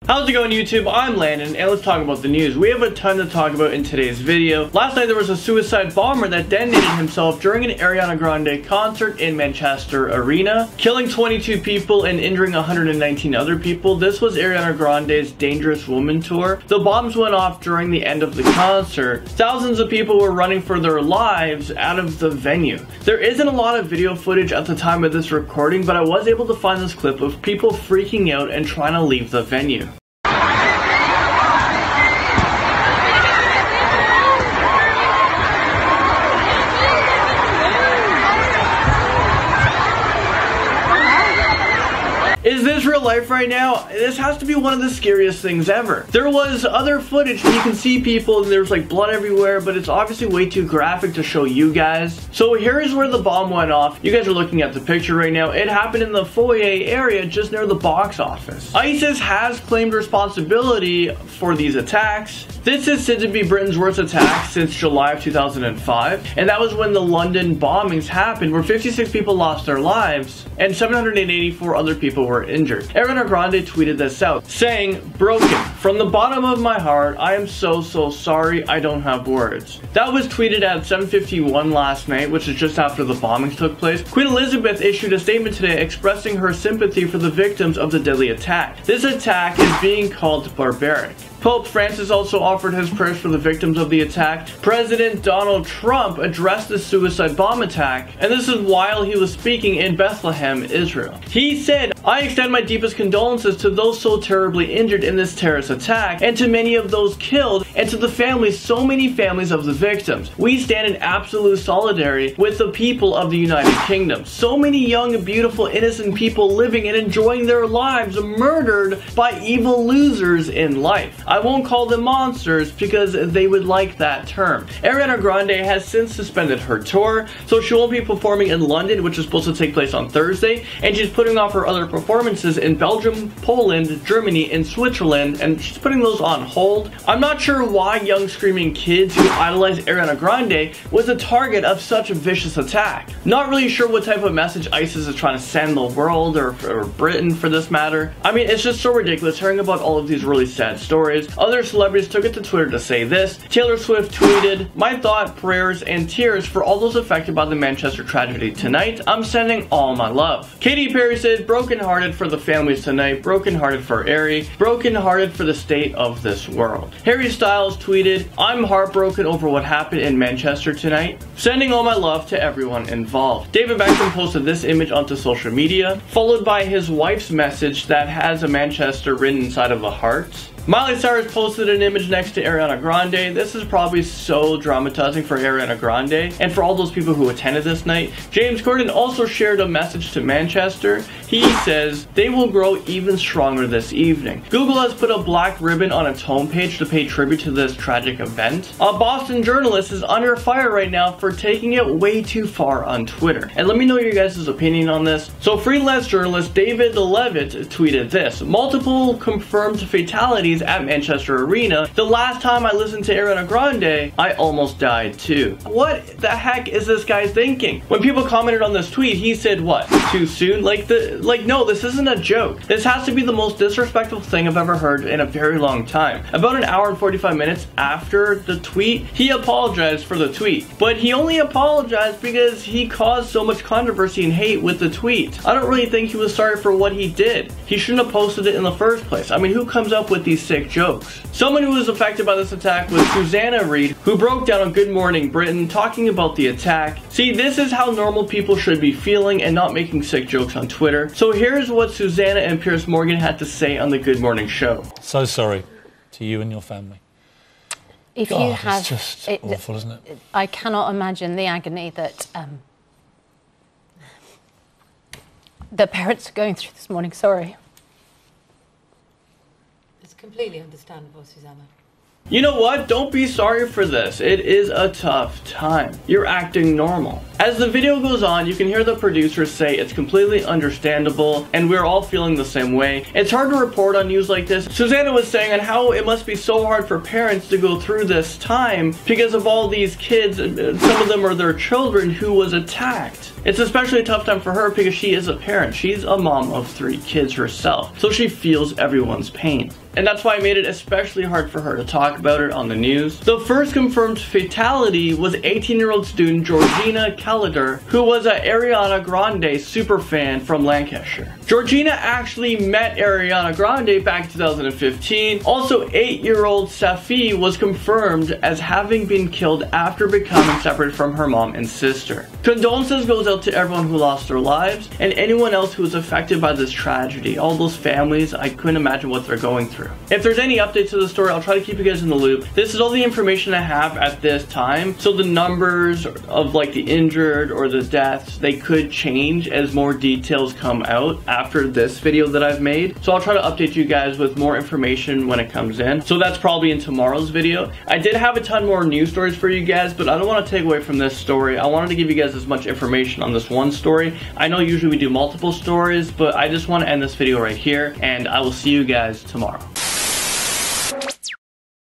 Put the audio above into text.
How's it going, YouTube? I'm Landon, and let's talk about the news. We have a ton to talk about in today's video. Last night there was a suicide bomber that detonated himself during an Ariana Grande concert in Manchester Arena, killing 22 people and injuring 119 other people. This was Ariana Grande's Dangerous Woman tour. The bombs went off during the end of the concert. Thousands of people were running for their lives out of the venue. There isn't a lot of video footage at the time of this recording, but I was able to find this clip of people freaking out and trying to leave the venue. Is this real life right now? This has to be one of the scariest things ever. There was other footage and you can see people and there's like blood everywhere, but it's obviously way too graphic to show you guys. So here's where the bomb went off. You guys are looking at the picture right now. It happened in the foyer area just near the box office. ISIS has claimed responsibility for these attacks. This is said to be Britain's worst attack since July of 2005, and that was when the London bombings happened, where 56 people lost their lives and 784 other people were injured. Ariana Grande tweeted this out, saying, "Broken. From the bottom of my heart, I am so sorry, I don't have words." That was tweeted at 7:51 last night, which is just after the bombings took place. Queen Elizabeth issued a statement today expressing her sympathy for the victims of the deadly attack. This attack is being called barbaric. Pope Francis also offered his prayers for the victims of the attack. President Donald Trump addressed the suicide bomb attack, and this is while he was speaking in Bethlehem, Israel. He said, "I extend my deepest condolences to those so terribly injured in this terrorist attack, and to many of those killed, and to the families, so many families of the victims. We stand in absolute solidarity with the people of the United Kingdom. So many young, beautiful, innocent people living and enjoying their lives murdered by evil losers in life. I won't call them monsters because they would like that term." Ariana Grande has since suspended her tour, so she won't be performing in London, which is supposed to take place on Thursday, and she's putting off her other performances in Belgium, Poland, Germany, and Switzerland, and she's putting those on hold. I'm not sure why young screaming kids who idolize Ariana Grande was a target of such a vicious attack. Not really sure what type of message ISIS is trying to send the world, or Britain for this matter. I mean, it's just so ridiculous hearing about all of these really sad stories. Other celebrities took it to Twitter to say this. Taylor Swift tweeted, "My thought, prayers, and tears for all those affected by the Manchester tragedy tonight. I'm sending all my love." Katy Perry said, "Brokenhearted for the families tonight, brokenhearted for Ari, brokenhearted for the state of this world." Harry Styles tweeted, "I'm heartbroken over what happened in Manchester tonight. Sending all my love to everyone involved." David Beckham posted this image onto social media, followed by his wife's message that has a Manchester written inside of a heart. Miley Cyrus posted an image next to Ariana Grande. This is probably so dramatizing for Ariana Grande and for all those people who attended this night. James Corden also shared a message to Manchester. He says, "They will grow even stronger this evening." Google has put a black ribbon on its homepage to pay tribute to this tragic event. A Boston journalist is under fire right now for taking it way too far on Twitter. And let me know your guys' opinion on this. So freelance journalist David Levitt tweeted this, "Multiple confirmed fatalities at Manchester Arena. The last time I listened to Ariana Grande, I almost died too." What the heck is this guy thinking? When people commented on this tweet, he said, what? Too soon? No, this isn't a joke. This has to be the most disrespectful thing I've ever heard in a very long time. About an hour and 45 minutes after the tweet, he apologized for the tweet. But he only apologized because he caused so much controversy and hate with the tweet. I don't really think he was sorry for what he did. He shouldn't have posted it in the first place. I mean, who comes up with these sick jokes? Someone who was affected by this attack was Susanna Reid, who broke down on Good Morning Britain talking about the attack. See, this is how normal people should be feeling and not making sick jokes on Twitter. So here's what Susanna and Piers Morgan had to say on the Good Morning Show. So sorry to you and your family. If God, you have, it's just awful, isn't it? I cannot imagine the agony that the parents are going through this morning. Sorry. It's completely understandable, Susanna. You know what? Don't be sorry for this. It is a tough time. You're acting normal. As the video goes on, you can hear the producers say it's completely understandable and we're all feeling the same way. It's hard to report on news like this. Susanna was saying on how it must be so hard for parents to go through this time because of all these kids, some of them are their children, who was attacked. It's especially a tough time for her because she is a parent. She's a mom of 3 kids herself, so she feels everyone's pain. and that's why I made it especially hard for her to talk about it on the news. The first confirmed fatality was 18-year-old student Georgina Callender, who was an Ariana Grande superfan from Lancashire. Georgina actually met Ariana Grande back in 2015. Also, 8-year-old Safi was confirmed as having been killed after becoming separated from her mom and sister. Condolences goes out to everyone who lost their lives and anyone else who was affected by this tragedy. All those families, I couldn't imagine what they're going through. If there's any updates to the story, I'll try to keep you guys in the loop. This is all the information I have at this time. So the numbers of like the injured or the deaths, they could change as more details come out after this video that I've made. So I'll try to update you guys with more information when it comes in. So that's probably in tomorrow's video. I did have a ton more news stories for you guys, but I don't want to take away from this story. I wanted to give you guys as much information on this one story. I know usually we do multiple stories, but I just want to end this video right here, and I will see you guys tomorrow.